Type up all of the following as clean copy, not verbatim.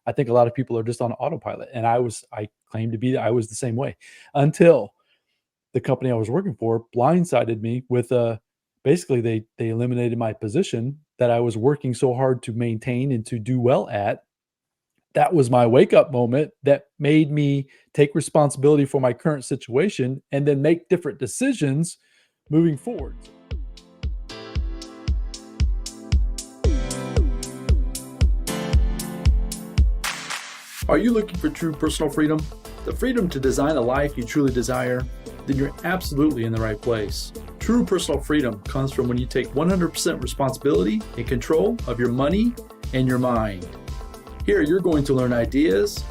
I think a lot of people are just on autopilot. And I claim to be, I was the same way until the company I was working for blindsided me with basically they eliminated my position that I was working so hard to maintain and to do well at. That was my wake up moment that made me take responsibility for my current situation and then make different decisions moving forward. Are you looking for true personal freedom? The freedom to design a life you truly desire? Then you're absolutely in the right place. True personal freedom comes from when you take 100% responsibility and control of your money and your mind. Here, you're going to learn ideas,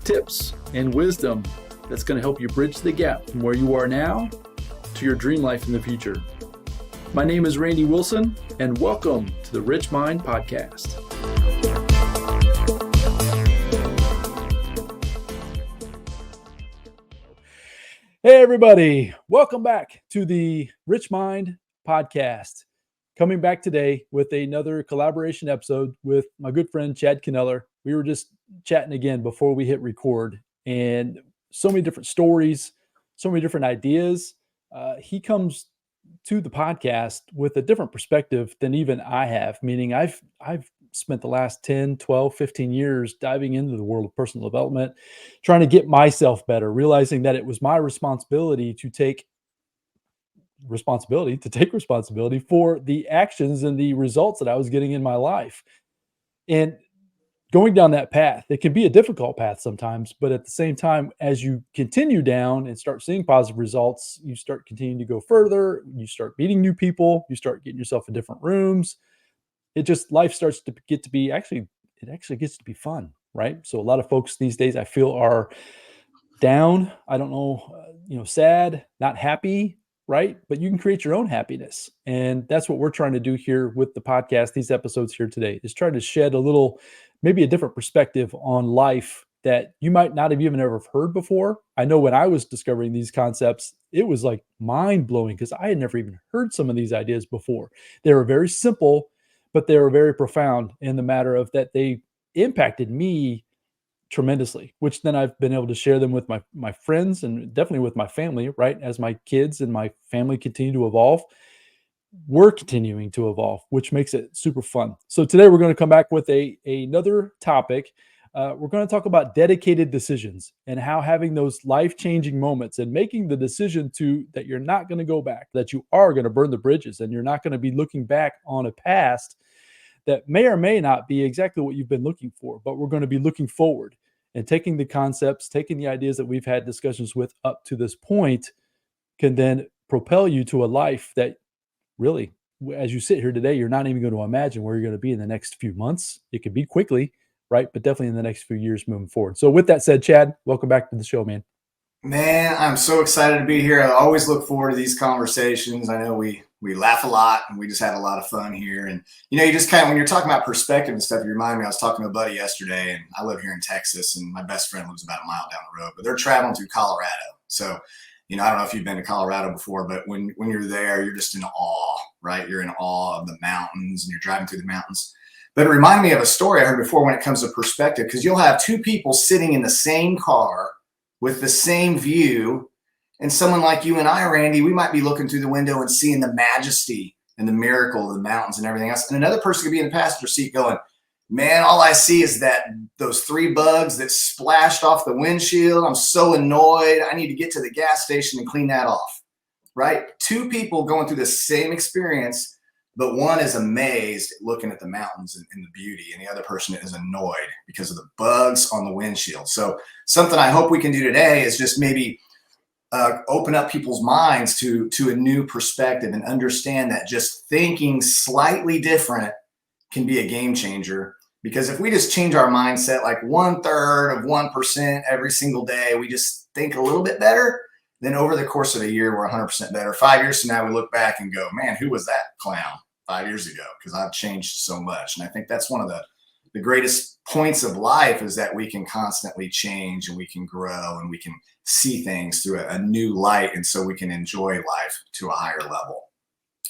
tips, and wisdom that's going to help you bridge the gap from where you are now to your dream life in the future. My name is Randy Wilson, and welcome to the RichMind Podcast. Hey, everybody. Welcome back to the RichMind Podcast. Coming back today with another collaboration episode with my good friend, Chad Kneller. We were just chatting again before we hit record, and so many different stories, so many different ideas. He comes to the podcast with a different perspective than even I have, meaning I've spent the last 10, 12, 15 years diving into the world of personal development, trying to get myself better, realizing that it was my responsibility to take responsibility for the actions and the results that I was getting in my life. And going down that path, it can be a difficult path sometimes, but at the same time, as you continue down and start seeing positive results, you start continuing to go further, you start meeting new people, you start getting yourself in different rooms. Life starts to get to be it actually gets to be fun, right? So a lot of folks these days I feel are down, I don't know, sad, not happy, right? But you can create your own happiness. And that's what we're trying to do here with the podcast, these episodes here today, is try to shed maybe a different perspective on life that you might not have even ever heard before. I know when I was discovering these concepts, it was like mind blowing because I had never even heard some of these ideas before. They were very simple, but they were very profound in the matter of that they impacted me tremendously, which then I've been able to share them with my friends and definitely with my family, right? As my kids and my family continue to evolve, we're continuing to evolve, which makes it super fun. So today we're going to come back with another topic. We're going to talk about dedicated decisions and how having those life-changing moments and making the decision that you're not going to go back, that you are going to burn the bridges and you're not going to be looking back on a past that may or may not be exactly what you've been looking for, but we're going to be looking forward and taking the concepts, taking the ideas that we've had discussions with up to this point can then propel you to a life that really, as you sit here today, you're not even going to imagine where you're going to be in the next few months. It could be quickly, right? But definitely in the next few years moving forward. So with that said, Chad, welcome back to the show, man. Man, I'm so excited to be here. I always look forward to these conversations. I know we laugh a lot and we just have a lot of fun here. And, you just kind of, when you're talking about perspective and stuff, you remind me, I was talking to a buddy yesterday and I live here in Texas and my best friend lives about a mile down the road, but they're traveling through Colorado. So, I don't know if you've been to Colorado before, but when you're there, you're just in awe, right? You're in awe of the mountains and you're driving through the mountains. But it reminded me of a story I heard before when it comes to perspective, because you'll have two people sitting in the same car with the same view. And someone like you and I, Randy, we might be looking through the window and seeing the majesty and the miracle of the mountains and everything else. And another person could be in the passenger seat going, man, all I see is those 3 bugs that splashed off the windshield. I'm so annoyed. I need to get to the gas station and clean that off, right? Two people going through the same experience, but one is amazed looking at the mountains and the beauty, and the other person is annoyed because of the bugs on the windshield. So something I hope we can do today is just maybe open up people's minds to a new perspective and understand that just thinking slightly different can be a game changer. Because if we just change our mindset like 1/3 of 1% every single day, we just think a little bit better, then over the course of a year, we're 100% better. 5 years from now, we look back and go, man, who was that clown 5 years ago? Because I've changed so much. And I think that's one of the greatest points of life is that we can constantly change and we can grow and we can see things through a new light. And so we can enjoy life to a higher level.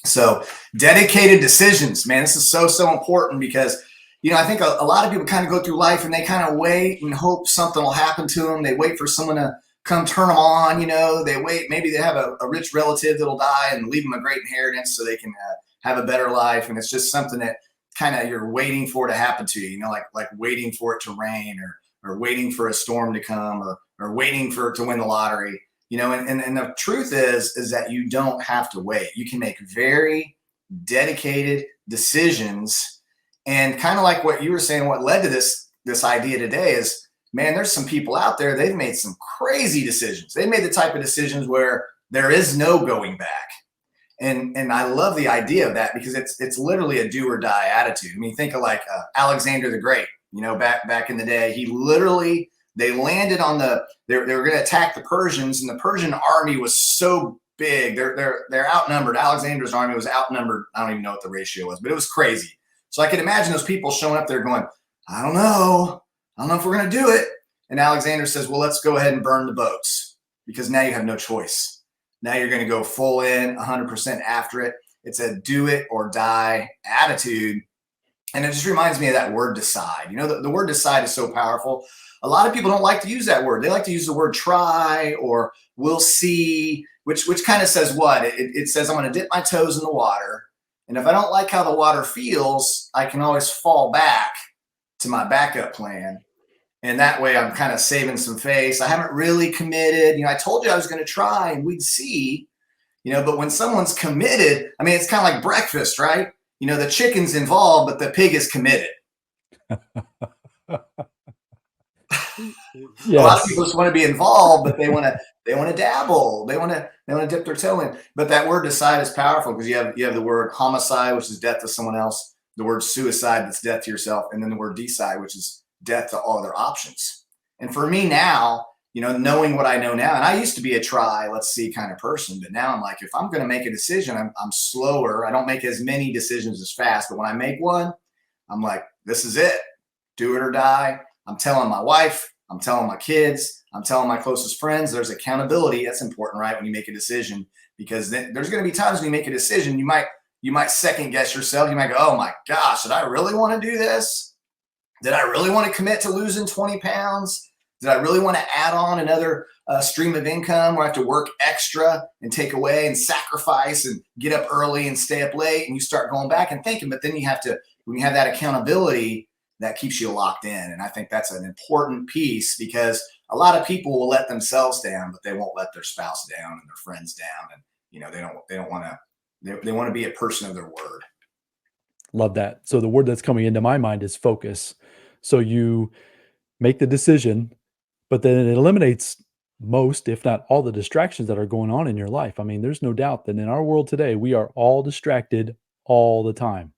So dedicated decisions, man, this is so important because I think a lot of people kind of go through life and they kind of wait and hope something will happen to them. They wait for someone to come turn them on. They wait. Maybe they have a rich relative that'll die and leave them a great inheritance so they can have a better life. And it's just something that kind of you're waiting for to happen to you, like waiting for it to rain or waiting for a storm to come or waiting for it to win the lottery. And the truth is that you don't have to wait. You can make very dedicated decisions. And kind of like what you were saying, what led to this idea today is, man, there's some people out there, they've made some crazy decisions. They made the type of decisions where there is no going back. And I love the idea of that because it's literally a do or die attitude. I mean, think of like Alexander the Great, back in the day, they landed on they were going to attack the Persians, and the Persian army was so big. They're outnumbered. Alexander's army was outnumbered. I don't even know what the ratio was, but it was crazy. So I can imagine those people showing up there going, I don't know if we're going to do it. And Alexander says, well, let's go ahead and burn the boats because now you have no choice. Now you're going to go full in 100% after it. It's a do it or die attitude. And it just reminds me of that word decide. The word decide is so powerful. A lot of people don't like to use that word. They like to use the word try or we'll see, which kind of says what? It says I'm going to dip my toes in the water. And if I don't like how the water feels, I can always fall back to my backup plan. And that way I'm kind of saving some face. I haven't really committed. I told you I was going to try and we'd see, but when someone's committed, I mean, it's kind of like breakfast, right? The chicken's involved, but the pig is committed. Yes. A lot of people just want to be involved, but they want to dabble. They want to dip their toe in. But that word decide is powerful because you have the word homicide, which is death to someone else, the word suicide, that's death to yourself, and then the word decide, which is death to all other options. And for me now, knowing what I know now, and I used to be a try, let's see kind of person, but now I'm like, if I'm going to make a decision, I'm slower. I don't make as many decisions as fast, but when I make one, I'm like, this is it, do it or die. I'm telling my wife, I'm telling my kids, I'm telling my closest friends. There's accountability. That's important, right? When you make a decision, because then there's going to be times when you make a decision, you might second guess yourself. You might go, oh my gosh, did I really want to do this? Did I really want to commit to losing 20 pounds? Did I really want to add on another stream of income where I have to work extra and take away and sacrifice and get up early and stay up late? And you start going back and thinking, but then when you have that accountability, that keeps you locked in. And I think that's an important piece because a lot of people will let themselves down, but they won't let their spouse down and their friends down. And, they don't want to, they want to be a person of their word. Love that. So the word that's coming into my mind is focus. So you make the decision, but then it eliminates most, if not all, the distractions that are going on in your life. I mean, there's no doubt that in our world today, we are all distracted all the time.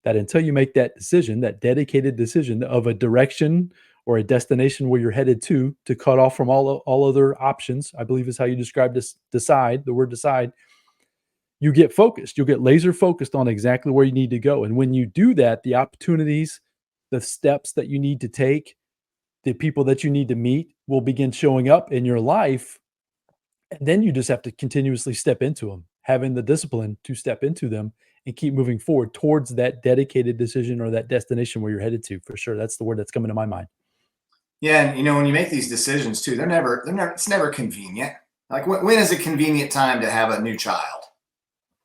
That until you make that decision, that dedicated decision of a direction or a destination where you're headed to cut off from all other options, I believe is how you describe this, decide, the word decide, you get focused. You'll get laser focused on exactly where you need to go. And when you do that, the opportunities, the steps that you need to take, the people that you need to meet will begin showing up in your life. And then you just have to continuously step into them, having the discipline to step into them and keep moving forward towards that dedicated decision or that destination where you're headed to. For sure. That's the word that's coming to my mind. Yeah. And when you make these decisions too, it's never convenient. Like when is a convenient time to have a new child?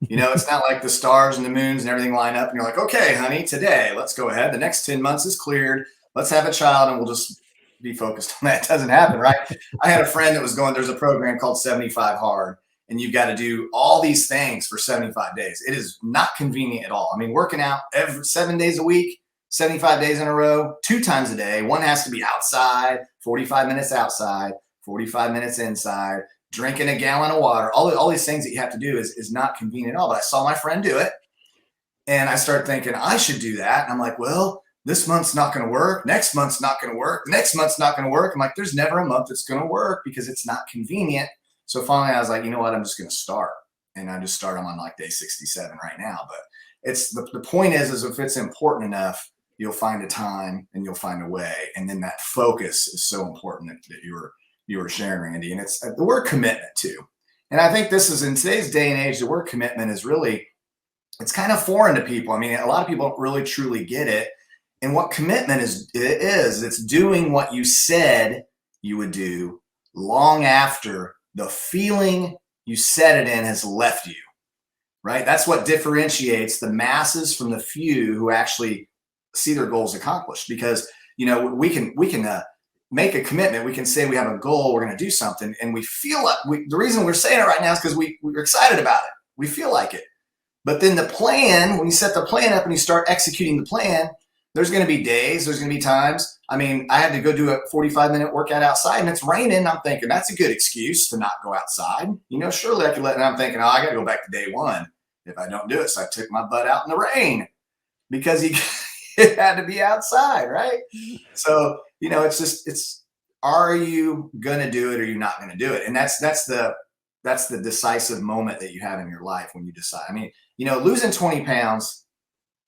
It's not like the stars and the moons and everything line up and you're like, okay, honey, today, let's go ahead. The next 10 months is cleared. Let's have a child and we'll just be focused on that. It doesn't happen, right? I had a friend that was there's a program called 75 Hard. And you've got to do all these things for 75 days. It is not convenient at all. I mean, working out 7 days a week, 75 days in a row, 2 times a day. One has to be outside, 45 minutes outside, 45 minutes inside, drinking a gallon of water. All these things that you have to do is not convenient at all. But I saw my friend do it. And I started thinking, I should do that. And I'm like, well, this month's not going to work. Next month's not going to work. Next month's not going to work. I'm like, there's never a month that's going to work because it's not convenient. So finally I was like, you know what? I'm just going to start. And I just start. I'm on like day 67 right now. But it's the point is if it's important enough, you'll find a time and you'll find a way. And then that focus is so important that you were sharing, Randy. And it's the word commitment too. And I think this is in today's day and age, the word commitment is really, it's kind of foreign to people. I mean, a lot of people don't really truly get it. And what commitment is it's doing what you said you would do long after the feeling you set it in has left you, right? That's what differentiates the masses from the few who actually see their goals accomplished. Because, we can make a commitment. We can say we have a goal, we're going to do something, and we feel like the reason we're saying it right now is because we're excited about it. We feel like it. But then the plan, when you set the plan up and you start executing the plan, there's going to be days, there's going to be times. I mean, I had to go do a 45-minute workout outside and it's raining. I'm thinking that's a good excuse to not go outside. Surely I could and I'm thinking, I got to go back to day one if I don't do it. So I took my butt out in the rain because it had to be outside, right? So, it's are you going to do it or are you not going to do it? And that's the decisive moment that you have in your life when you decide. I mean, losing 20 pounds,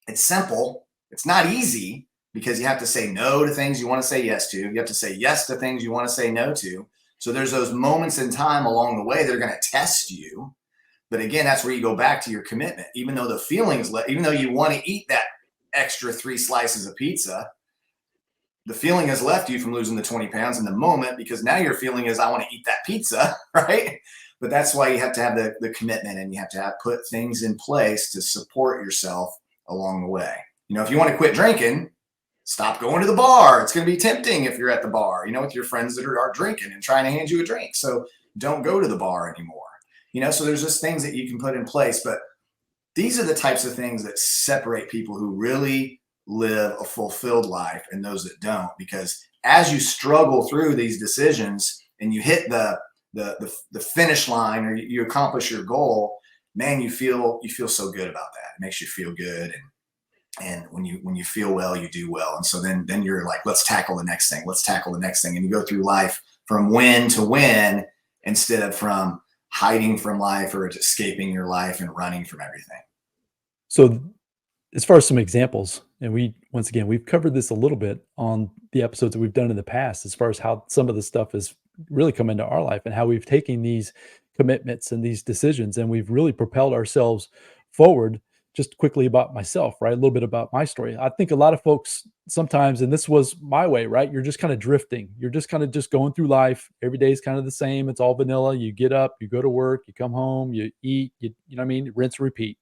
it's simple. It's not easy because you have to say no to things you want to say yes to. You have to say yes to things you want to say no to. So there's those moments in time along the way that are going to test you. But again, that's where you go back to your commitment. Even though the feelings, even though you want to eat that extra 3 slices of pizza, the feeling has left you from losing the 20 pounds in the moment because now your feeling is, I want to eat that pizza, right? But that's why you have to have the commitment and you have to put things in place to support yourself along the way. If you want to quit drinking, stop going to the bar. It's going to be tempting if you're at the bar, with your friends that are drinking and trying to hand you a drink. So don't go to the bar anymore. So there's just things that you can put in place. But these are the types of things that separate people who really live a fulfilled life and those that don't. Because as you struggle through these decisions and you hit the finish line or you accomplish your goal, man, you feel so good about that. It makes you feel good. And when you feel well, you do well. And so then you're like, let's tackle the next thing. Let's tackle the next thing. And you go through life from win to win instead of from hiding from life or escaping your life and running from everything. So as far as some examples, and we've covered this a little bit on the episodes that we've done in the past, as far as how some of the stuff has really come into our life and how we've taken these commitments and these decisions and we've really propelled ourselves forward. Just quickly about myself, right? A little bit about my story. I think a lot of folks sometimes, and this was my way, right? You're just kind of drifting. You're just kind of just going through life. Every day is kind of the same. It's all vanilla. You get up, you go to work, you come home, you eat, you know what I mean? Rinse, repeat.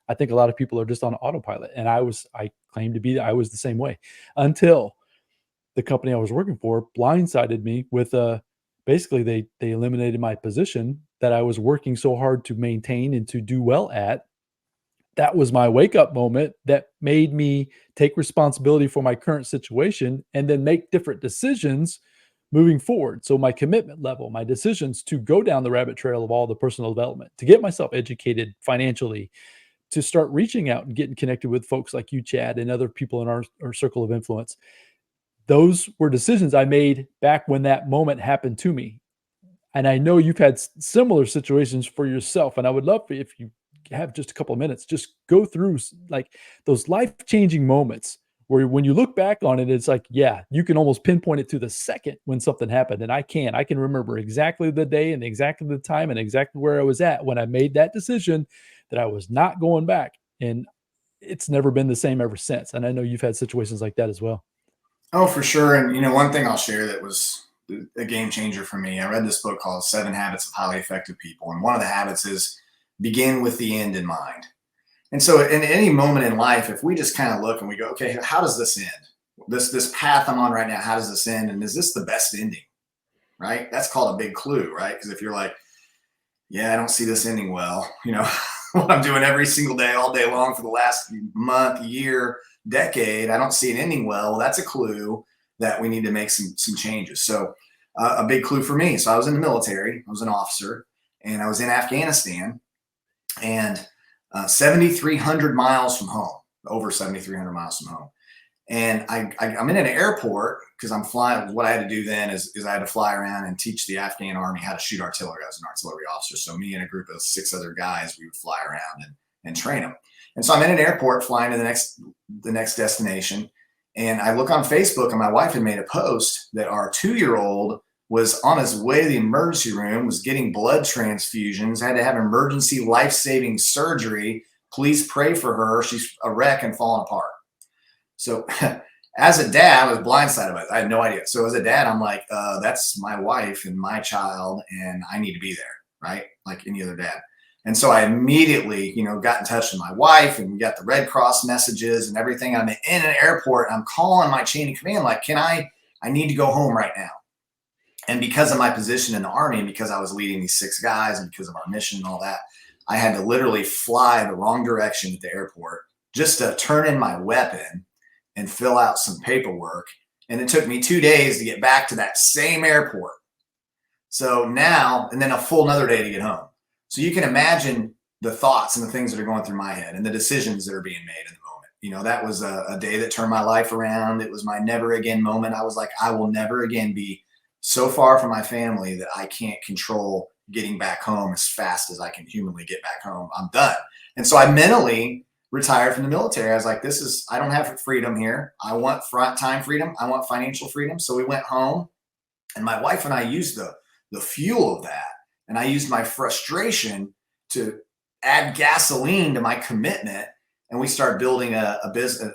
I think a lot of people are just on autopilot. And I was the same way until the company I was working for blindsided me with basically they eliminated my position that I was working so hard to maintain and to do well at. That was my wake up moment that made me take responsibility for my current situation and then make different decisions moving forward. So my commitment level, my decisions to go down the rabbit trail of all the personal development, to get myself educated financially, to start reaching out and getting connected with folks like you, Chad, and other people in our circle of influence. Those were decisions I made back when that moment happened to me. And I know you've had similar situations for yourself. And I would love if you have just a couple of minutes, just go through like those life-changing moments where when you look back on it, it's like, yeah, you can almost pinpoint it to the second when something happened. And I can remember exactly the day and exactly the time and exactly where I was at when I made that decision that I was not going back. And it's never been the same ever since. And I know you've had situations like that as well. Oh, for sure. And, one thing I'll share that was a game changer for me, I read this book called 7 Habits of Highly Effective People. And one of the habits is begin with the end in mind. And so in any moment in life, if we just kind of look and we go, okay, how does this end? This path I'm on right now, how does this end? And is this the best ending? Right? That's called a big clue, right? Because if you're like, yeah, I don't see this ending well, what I'm doing every single day, all day long for the last month, year, decade, I don't see it ending well. That's a clue that we need to make some changes. So a big clue for me. So I was in the military, I was an officer, and I was in Afghanistan. And 7,300 miles from home, over 7,300 miles from home. And I'm in an airport because I'm flying. What I had to do then is I had to fly around and teach the Afghan army how to shoot artillery. I was an artillery officer. So me and a group of 6 other guys, we would fly around and train them. And so I'm in an airport flying to the next destination. And I look on Facebook and my wife had made a post that our 2-year-old was on his way to the emergency room, was getting blood transfusions, had to have emergency life-saving surgery. Please pray for her. She's a wreck and falling apart. So As a dad, I was blindsided by it. I had no idea. So as a dad, I'm like, that's my wife and my child, and I need to be there, right? Like any other dad. And so I immediately, got in touch with my wife, and we got the Red Cross messages and everything. I'm in an airport. I'm calling my chain of command, like, I need to go home right now. And because of my position in the Army, and because I was leading these 6 guys, and because of our mission and all that, I had to literally fly the wrong direction at the airport just to turn in my weapon and fill out some paperwork. And it took me 2 days to get back to that same airport. So now, and then a full another day to get home. So you can imagine the thoughts and the things that are going through my head and the decisions that are being made in the moment. That was a day that turned my life around. It was my never again moment. I was like, I will never again be so far from my family that I can't control getting back home as fast as I can humanly get back home. I'm done. And so I mentally retired from the military. I was like, I don't have freedom here. I want time freedom. I want financial freedom. So we went home, and my wife and I used the fuel of that. And I used my frustration to add gasoline to my commitment. And we started building a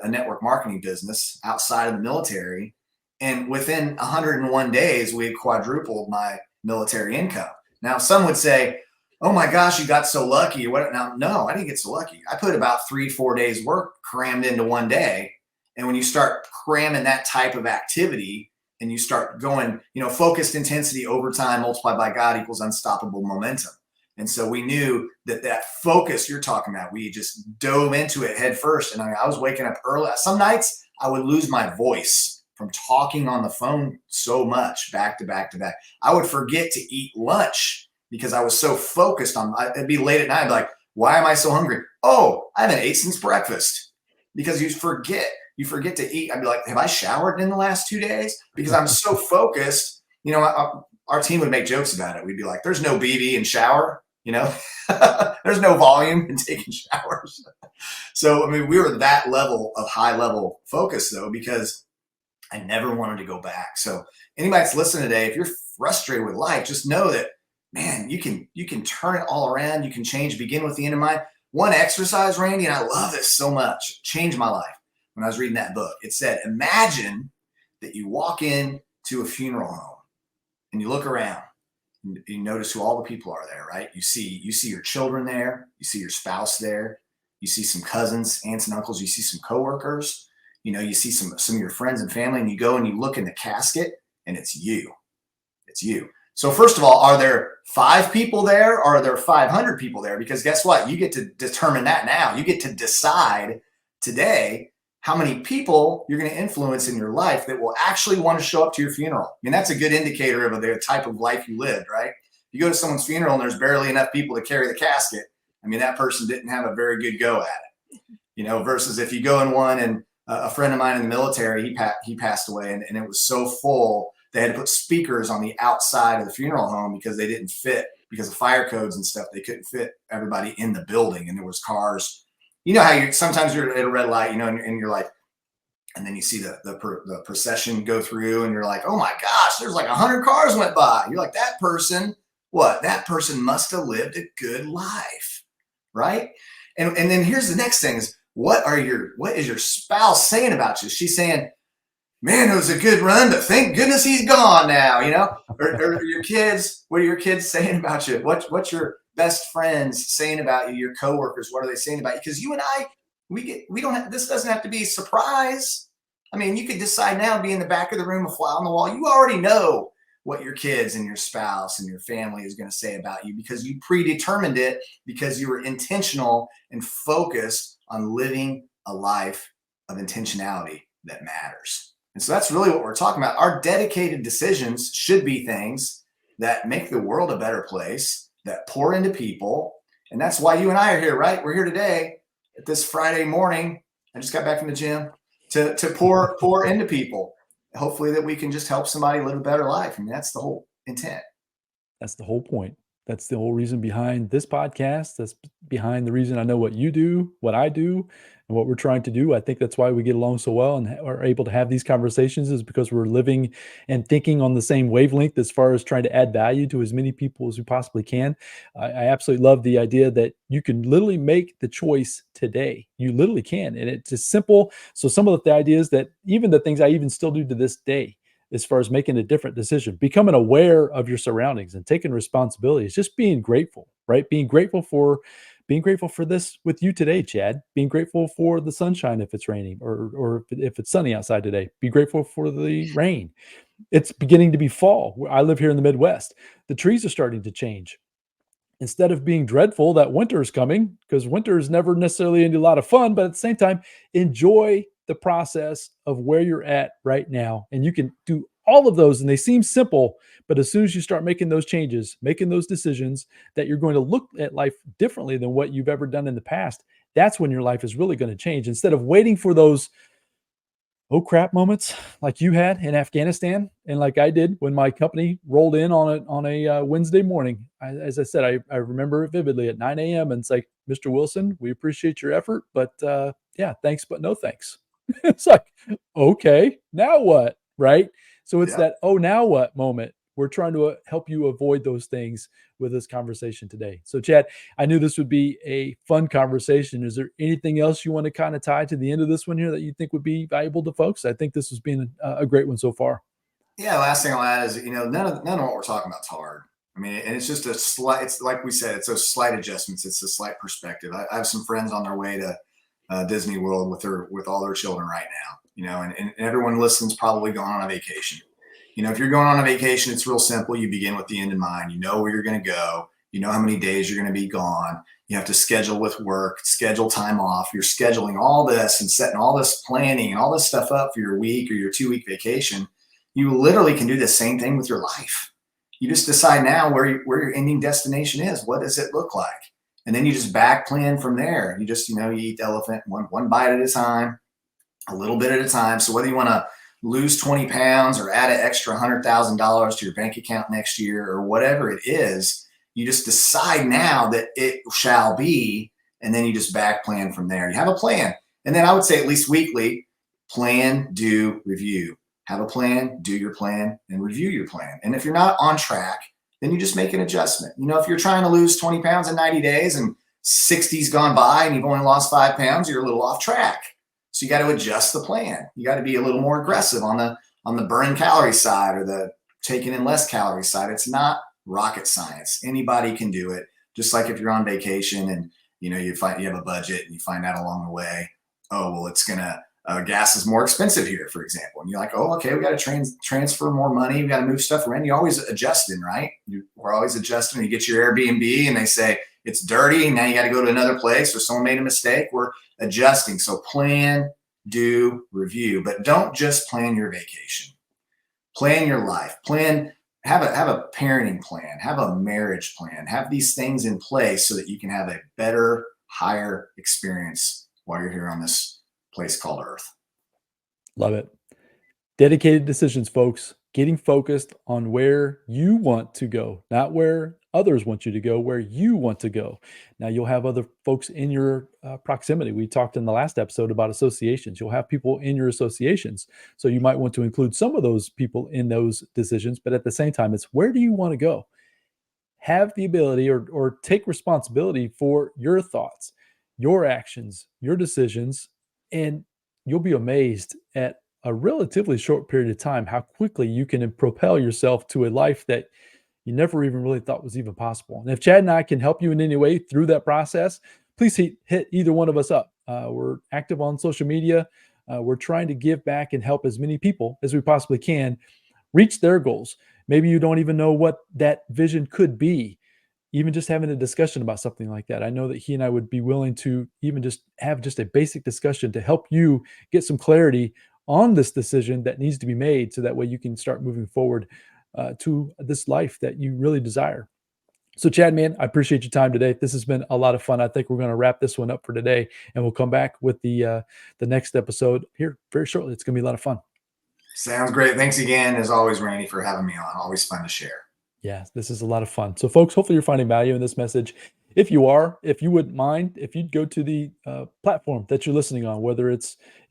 network marketing business outside of the military. And within 101 days, we had quadrupled my military income. Now, some would say, oh my gosh, you got so lucky. What? Now, no, I didn't get so lucky. I put about 3-4 days work crammed into one day. And when you start cramming that type of activity and you start going, focused intensity over time multiplied by God equals unstoppable momentum. And so we knew that focus you're talking about, we just dove into it head first. And I was waking up early. Some nights I would lose my voice from talking on the phone so much back to back to back. I would forget to eat lunch because I was so focused on, it'd be late at night. I'd be like, why am I so hungry? Oh, I haven't ate since breakfast. Because you forget to eat. I'd be like, have I showered in the last 2 days? Because I'm so focused. Our team would make jokes about it. We'd be like, there's no BB in shower, there's no volume in taking showers. So, we were that level of high level focus though, because I never wanted to go back. So anybody that's listening today, if you're frustrated with life, just know that, man, you can turn it all around. You can change, begin with the end in mind. One exercise, Randy, and I love this so much, changed my life. When I was reading that book, it said, imagine that you walk in to a funeral home and you look around and you notice who all the people are there, right? You see your children there. You see your spouse there. You see some cousins, aunts and uncles. You see some coworkers. You see some of your friends and family, and you go and you look in the casket, and it's you. It's you. So first of all, are there 5 people there, or are there 500 people there? Because guess what? You get to determine that now. You get to decide today how many people you're going to influence in your life that will actually want to show up to your funeral. That's a good indicator of the type of life you lived, right? If you go to someone's funeral and there's barely enough people to carry the casket, that person didn't have a very good go at it. Versus if you go in one, and a friend of mine in the military, he passed away, and it was so full they had to put speakers on the outside of the funeral home because they didn't fit, because of fire codes and stuff. They couldn't fit everybody in the building, and there was cars. How sometimes you're at a red light, and you're like, and then you see the procession go through, and you're like, oh my gosh, there's like 100 cars went by. You're like, that person must have lived a good life, right? And then here's the next thing is, what is your spouse saying about you? She's saying, man, it was a good run, but thank goodness he's gone now, or your kids, what are your kids saying about you? What's your best friends saying about you? Your coworkers, what are they saying about you? Because you and I, this doesn't have to be a surprise. You could decide now to be in the back of the room, a fly on the wall. You already know what your kids and your spouse and your family is going to say about you, because you predetermined it, because you were intentional and focused on living a life of intentionality that matters. And so that's really what we're talking about. Our dedicated decisions should be things that make the world a better place, that pour into people. And that's why you and I are here, right? We're here today at this Friday morning. I just got back from the gym to pour into people. Hopefully that we can just help somebody live a better life. That's the whole intent. That's the whole point. That's the whole reason behind this podcast. That's behind the reason I know what you do, what I do, And what we're trying to do, I think that's why we get along so well and are able to have these conversations, is because we're living and thinking on the same wavelength as far as trying to add value to as many people as we possibly can. I absolutely love the idea that you can literally make the choice today. You literally can. And it's just simple. So some of the ideas that even the things I even still do to this day, as far as making a different decision, becoming aware of your surroundings and taking responsibility, is just being grateful, right? Being grateful for this with you today, Chad. Being grateful for the sunshine if it's raining, or if it's sunny outside today. Be grateful for the rain. It's beginning to be fall. I live here in the Midwest. The trees are starting to change. Instead of being dreadful that winter is coming, because winter is never necessarily a lot of fun, but at the same time, enjoy the process of where you're at right now. And you can do all of those, and they seem simple, but as soon as you start making those changes, making those decisions, that you're going to look at life differently than what you've ever done in the past, that's when your life is really going to change. Instead of waiting for those oh crap moments like you had in Afghanistan and like I did when my company rolled in on a Wednesday morning. As I said, I remember it vividly at 9 a.m. and it's like, Mr. Wilson, we appreciate your effort, but yeah, thanks, but no thanks. It's like, okay, now what? Right? So it's Yeah. that, oh, now what moment. We're trying to help you avoid those things with this conversation today. So, Chad, I knew this would be a fun conversation. Is there anything else you want to kind of tie to the end of this one here that you think would be valuable to folks? I think this has been a great one so far. Yeah. Last thing I'll add is, none of what we're talking about is hard. I mean, and it's just it's like we said, it's those slight adjustments. It's a slight perspective. I have some friends on their way to Disney World with all their children right now, and everyone listens probably going on a vacation. If you're going on a vacation, it's real simple. You begin with the end in mind. You know where you're going to go. You know how many days you're going to be gone. You have to schedule with work, schedule time off. You're scheduling all this and setting all this planning and all this stuff up for your week or your 2-week vacation. You literally can do the same thing with your life. You just decide now where your ending destination is. What does it look like? And then you just back plan from there. You just, you eat the elephant one bite at a time, a little bit at a time. So whether you want to lose 20 pounds or add an extra $100,000 to your bank account next year or whatever it is, you just decide now that it shall be, and then you just back plan from there. You have a plan. And then I would say at least weekly, plan, do, review. Have a plan, do your plan, and review your plan. And if you're not on track, then you just make an adjustment. If you're trying to lose 20 pounds in 90 days and 60's gone by and you've only lost 5 pounds, you're a little off track. So you got to adjust the plan. You got to be a little more aggressive on the burning calorie side or the taking in less calorie side. It's not rocket science. Anybody can do it. Just like if you're on vacation and you find you have a budget and you find out along the way, oh well, it's gonna gas is more expensive here, for example, and you're like, oh okay, we got to transfer more money, we got to move stuff around. You're always adjusting, right? We're always adjusting. You get your Airbnb and they say it's dirty and now you got to go to another place or someone made a mistake. We're adjusting. So plan, do, review, but don't just plan your vacation. Plan your life. Have a parenting plan, have a marriage plan, have these things in place so that you can have a better, higher experience while you're here on this place called Earth. Love it. Dedicated decisions, folks. Getting focused on where you want to go, not where others want you to go, where you want to go. Now, you'll have other folks in your proximity. We talked in the last episode about associations. You'll have people in your associations. So you might want to include some of those people in those decisions. But at the same time, it's where do you want to go? Have the ability or take responsibility for your thoughts, your actions, your decisions, and you'll be amazed at a relatively short period of time how quickly you can propel yourself to a life that you never even really thought was even possible. And if Chad and I can help you in any way through that process, please hit either one of us up. We're active on social media. We're trying to give back and help as many people as we possibly can reach their goals. Maybe you don't even know what that vision could be. Even just having a discussion about something like that. I know that he and I would be willing to even just have just a basic discussion to help you get some clarity on this decision that needs to be made so that way you can start moving forward to this life that you really desire. So Chad, man, I appreciate your time today. This has been a lot of fun. I think we're going to wrap this one up for today and we'll come back with the next episode here very shortly. It's going to be a lot of fun. Sounds great. Thanks again, as always, Randy, for having me on. Always fun to share. Yeah, this is a lot of fun. So folks, hopefully you're finding value in this message. If you wouldn't mind, if you'd go to the platform that you're listening on, whether it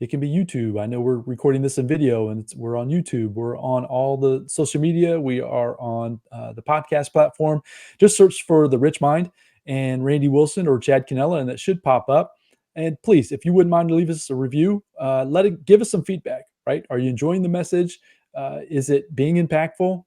can be YouTube. I know we're recording this in video, and we're on YouTube. We're on all the social media. We are on the podcast platform. Just search for The Rich Mind and Randy Wilson or Chad Kneller, and it should pop up. And please, if you wouldn't mind to leave us a review, give us some feedback. Right? Are you enjoying the message? Is it being impactful?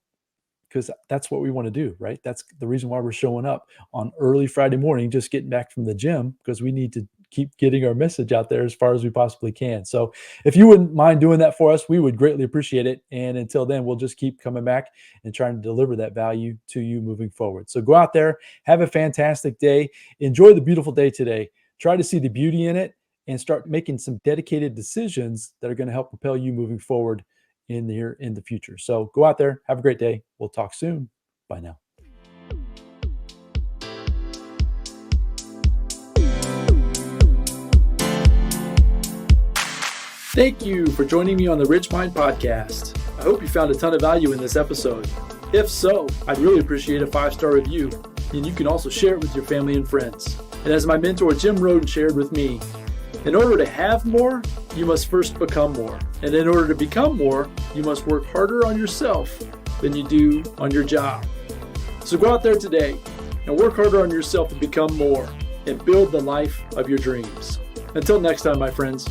Because that's what we want to do, right? That's the reason why we're showing up on early Friday morning, just getting back from the gym, because we need to keep getting our message out there as far as we possibly can. So if you wouldn't mind doing that for us, we would greatly appreciate it. And until then, we'll just keep coming back and trying to deliver that value to you moving forward. So go out there, have a fantastic day. Enjoy the beautiful day today. Try to see the beauty in it and start making some dedicated decisions that are going to help propel you moving forward in the future. So go out there, have a great day. We'll talk soon. Bye now. Thank you for joining me on the RichMind Podcast. I hope you found a ton of value in this episode. If so, I'd really appreciate a 5-star review, and you can also share it with your family and friends. And as my mentor Jim Rohn shared with me, in order to have more, you must first become more. And in order to become more, you must work harder on yourself than you do on your job. So go out there today and work harder on yourself to become more and build the life of your dreams. Until next time, my friends.